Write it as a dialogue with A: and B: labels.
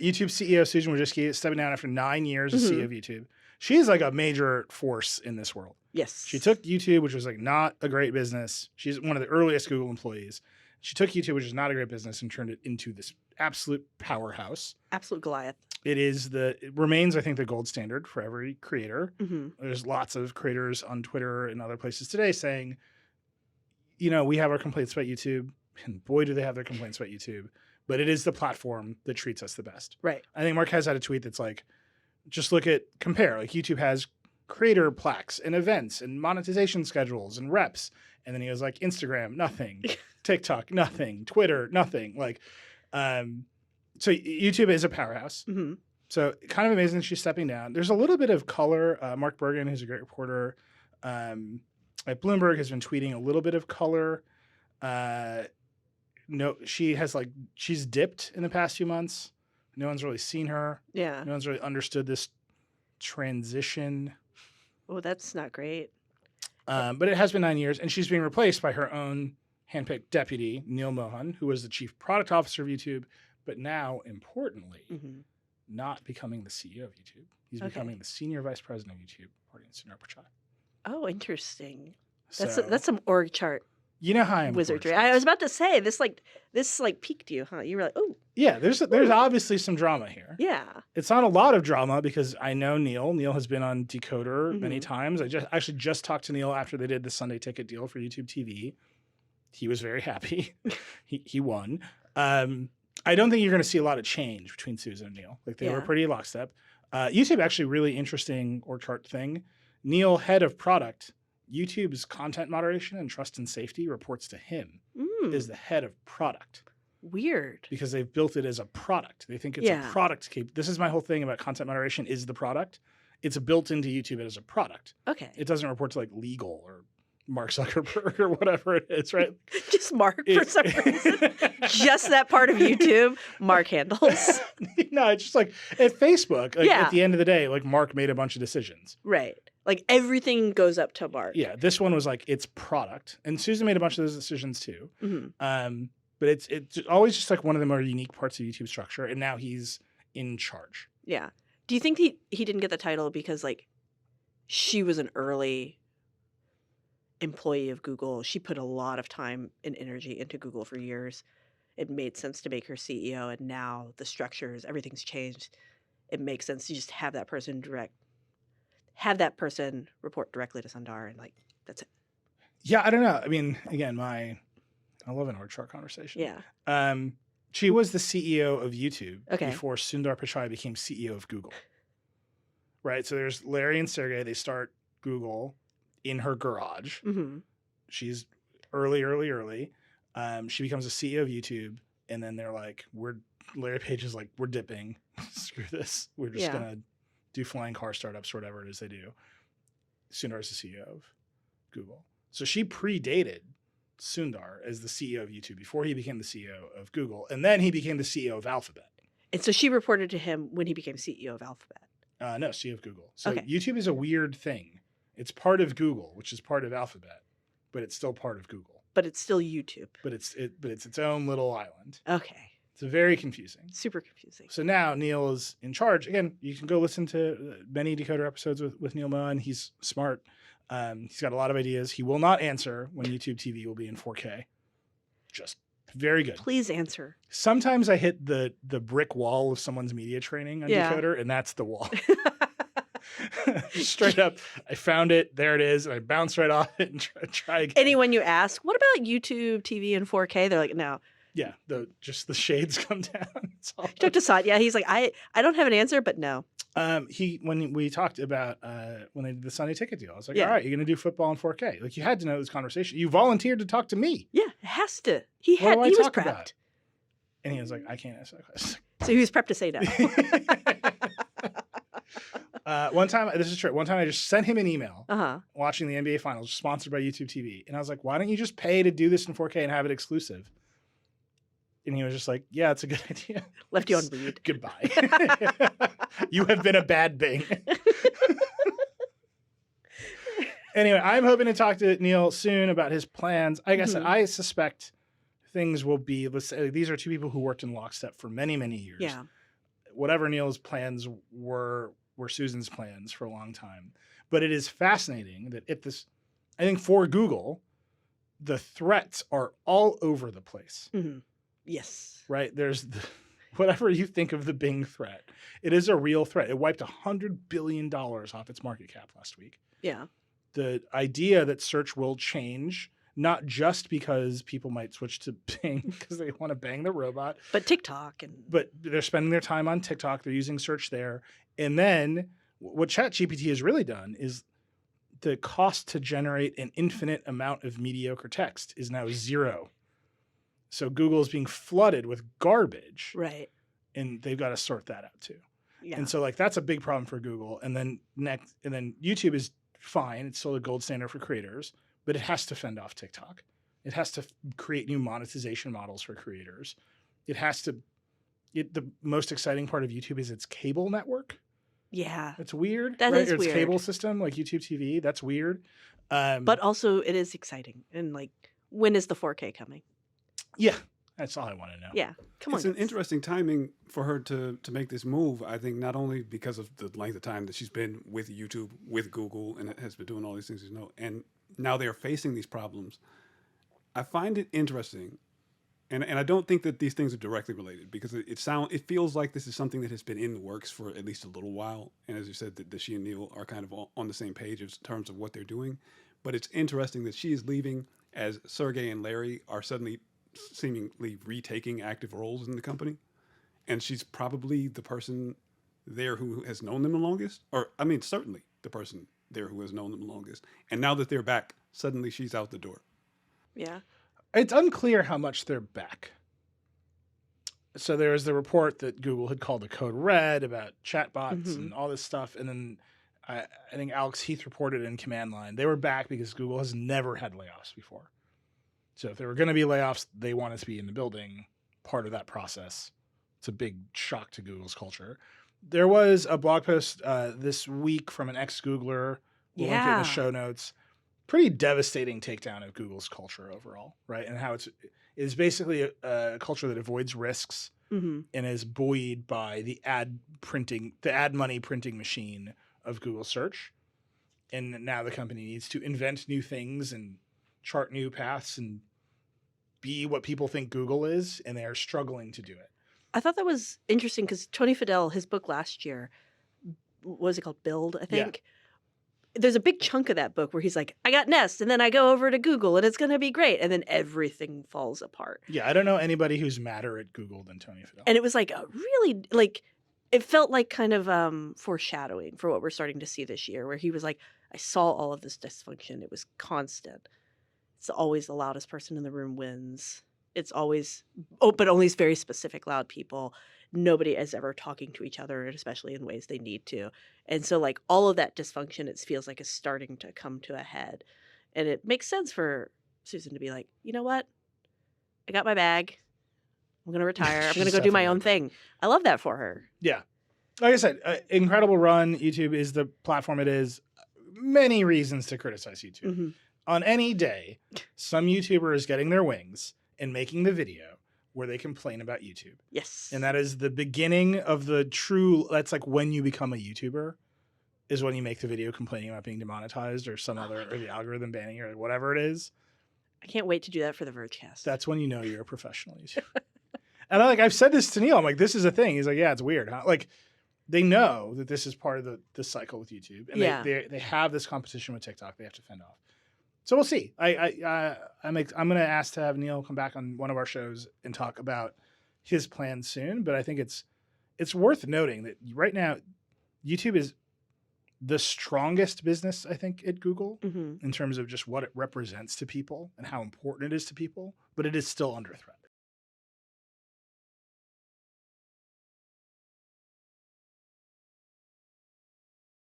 A: YouTube CEO Susan Wojcicki is stepping down after 9 years as CEO of YouTube. She's like a major force in this world.
B: Yes.
A: She took YouTube, which was like not a great business. She's one of the earliest Google employees. She took YouTube, which is not a great business, and turned it into this absolute powerhouse.
B: Absolute Goliath.
A: It remains, I think, the gold standard for every creator.
B: Mm-hmm.
A: There's lots of creators on Twitter and other places today saying, you know, we have our complaints about YouTube, and boy, do they have their complaints about YouTube. But it is the platform that treats us the best.
B: Right.
A: I think Marquez had a tweet that's like, just compare. Like YouTube has creator plaques and events and monetization schedules and reps. And then he was like, Instagram, nothing. TikTok, nothing. Twitter, nothing. Like, so YouTube is a powerhouse.
B: Mm-hmm.
A: So kind of amazing that she's stepping down. There's a little bit of color. Mark Bergen, who's a great reporter at Bloomberg, has been tweeting a little bit of color. No, she's dipped in the past few months. No one's really seen her.
B: Yeah.
A: No one's really understood this transition.
B: Oh, that's not great.
A: But it has been 9 years, and she's being replaced by her own handpicked deputy, Neil Mohan, who was the chief product officer of YouTube, but now, importantly, not becoming the CEO of YouTube. He's becoming the senior vice president of YouTube, according to Sundar Pichai.
B: Oh, interesting.
A: So,
B: That's some org chart.
A: You know how I am.
B: Wizardry. I was about to say this piqued you, huh? You were like, oh.
A: Yeah, there's obviously some drama here.
B: Yeah.
A: It's not a lot of drama because I know Neil. Neil has been on Decoder many times. I just talked to Neil after they did the Sunday ticket deal for YouTube TV. He was very happy. he won. I don't think you're going to see a lot of change between Susan and Neil. Like they were pretty lockstep. YouTube actually really interesting org chart thing. Neil, head of product. YouTube's content moderation and trust and safety reports to him is the head of product.
B: Weird.
A: Because they've built it as a product. They think it's a product. This is my whole thing about content moderation is the product. It's built into YouTube as a product.
B: Okay.
A: It doesn't report to like legal or Mark Zuckerberg or whatever it is, right?
B: Just Mark for some reason. Just that part of YouTube, Mark handles.
A: No, it's just like at Facebook, at the end of the day, like Mark made a bunch of decisions.
B: Right. Like everything goes up to Mark.
A: Yeah. This one was like it's product. And Susan made a bunch of those decisions too. But it's always just like one of the more unique parts of YouTube structure. And now he's in charge.
B: Yeah. Do you think he didn't get the title because like she was an early employee of Google? She put a lot of time and energy into Google for years. It made sense to make her CEO, and now the structures, everything's changed. It makes sense to just have that person report directly to Sundar, and like that's it.
A: Yeah, I don't know. I mean, again, I love an org chart conversation.
B: Yeah.
A: She was the CEO of YouTube
B: before
A: Sundar Pichai became CEO of Google. Right. So there's Larry and Sergey. They start Google in her garage. She's early. She becomes a CEO of YouTube, and then they're like, Larry Page is like, we're dipping. Screw this. We're just gonna do flying car startups or whatever it is they do. Sundar is the CEO of Google. So she predated Sundar as the CEO of YouTube before he became the CEO of Google, and then he became the CEO of Alphabet.
B: And so she reported to him when he became CEO of Alphabet.
A: No, CEO of Google. So YouTube is a weird thing. It's part of Google, which is part of Alphabet, but it's still part of Google.
B: But it's still YouTube.
A: But it's its own little island.
B: Okay.
A: It's very confusing.
B: Super confusing.
A: So now Neil is in charge. Again, you can go listen to many Decoder episodes with Neil Mohan. He's smart. He's got a lot of ideas. He will not answer when YouTube TV will be in 4K. Just very good.
B: Please answer.
A: Sometimes I hit the brick wall of someone's media training on Decoder, and that's the wall. Straight up, I found it. There it is. And I bounce right off it and try again.
B: Anyone you ask, what about YouTube TV in 4K? They're like, no.
A: Yeah, just the shades come down.
B: Talk to Sat. Yeah, he's like, I don't have an answer, but no.
A: When we talked about when they did the Sunday ticket deal, I was like, all right, you're going to do football in 4K. Like you had to know this conversation. You volunteered to talk to me.
B: Yeah, it has to. He was prepped.
A: About? And he was like, I can't answer that question.
B: So he was prepped to say no.
A: One time, this is true. One time I just sent him an email watching the NBA Finals sponsored by YouTube TV. And I was like, why don't you just pay to do this in 4K and have it exclusive? And he was just like, yeah, it's a good idea.
B: Left you on read.
A: Goodbye. You have been a bad Bing. Anyway, I'm hoping to talk to Neil soon about his plans. Like I said, I suspect things will be, let's say, these are two people who worked in lockstep for many, many years.
B: Yeah.
A: whatever Neil's plans were Susan's plans for a long time. But it is fascinating that I think for Google, the threats are all over the place.
B: Mm-hmm. Yes.
A: Right? There's whatever you think of the Bing threat, it is a real threat. It wiped $100 billion off its market cap last week.
B: Yeah.
A: The idea that search will change, not just because people might switch to Bing because they want to bang the robot,
B: but TikTok.
A: But they're spending their time on TikTok. They're using search there. And then what ChatGPT has really done is the cost to generate an infinite amount of mediocre text is now zero. So Google is being flooded with garbage.
B: Right.
A: And they've got to sort that out too.
B: Yeah.
A: And so that's a big problem for Google. And then YouTube is fine. It's still a gold standard for creators, but it has to fend off TikTok. It has to create new monetization models for creators. The most exciting part of YouTube is its cable network.
B: Yeah.
A: It's weird.
B: That
A: right?
B: is
A: Its
B: weird.
A: cable system, like YouTube TV, that's weird.
B: But also it is exciting. And when is the 4K coming?
A: Yeah. That's all I want to know.
B: Yeah. Come on.
C: It's an interesting timing for her to make this move. I think not only because of the length of time that she's been with YouTube, with Google, and has been doing all these things, and now they're facing these problems. I find it interesting. And I don't think that these things are directly related because it feels like this is something that has been in the works for at least a little while. And as you said, that she and Neil are kind of on the same page in terms of what they're doing. But it's interesting that she is leaving as Sergey and Larry are suddenly seemingly retaking active roles in the company. And she's probably the person there who has known them the longest. Certainly the person there who has known them the longest. And now that they're back, suddenly she's out the door.
B: Yeah.
A: It's unclear how much they're back. So there was the report that Google had called the code red about chatbots and all this stuff. And then I think Alex Heath reported in Command Line. They were back because Google has never had layoffs before. So if there were going to be layoffs, they want us to be in the building, part of that process. It's a big shock to Google's culture. There was a blog post this week from an ex-Googler. We'll link it in the show notes. Pretty devastating takedown of Google's culture overall, right? And how it is basically a culture that avoids risks and is buoyed by the ad money printing machine of Google search. And now the company needs to invent new things and chart new paths and be what people think Google is, and they are struggling to do it.
B: I thought that was interesting because Tony Fadell, his book last year, what was it called? Build, I think. Yeah. There's a big chunk of that book where he's like, I got Nest, and then I go over to Google, and it's going to be great. And then everything falls apart.
A: Yeah, I don't know anybody who's madder at Google than Tony Fadell.
B: And it was it felt like kind of foreshadowing for what we're starting to see this year, where he was like, I saw all of this dysfunction. It was constant. It's always the loudest person in the room wins. It's always, but only very specific loud people. Nobody is ever talking to each other, especially in ways they need to. And so all of that dysfunction, it feels like is starting to come to a head. And it makes sense for Susan to be like, you know what? I got my bag. I'm going to retire. I'm going to go do my own thing. I love that for her.
A: Yeah. Like I said, incredible run. YouTube is the platform it is. Many reasons to criticize YouTube. On any day, some YouTuber is getting their wings and making the video where they complain about YouTube.
B: Yes.
A: And that is the beginning of that's like when you become a YouTuber, is when you make the video complaining about being demonetized or or the algorithm banning you or whatever it is.
B: I can't wait to do that for the Vergecast.
A: That's when you know you're a professional YouTuber. And I've said this to Neil. I'm like, this is a thing. He's like, yeah, it's weird, huh? They know that this is part of the cycle with YouTube. And they have this competition with TikTok they have to fend off. So we'll see. I'm going to ask to have Neil come back on one of our shows and talk about his plans soon. But I think it's worth noting that right now, YouTube is the strongest business, I think, at Google in terms of just what it represents to people and how important it is to people. But it is still under threat.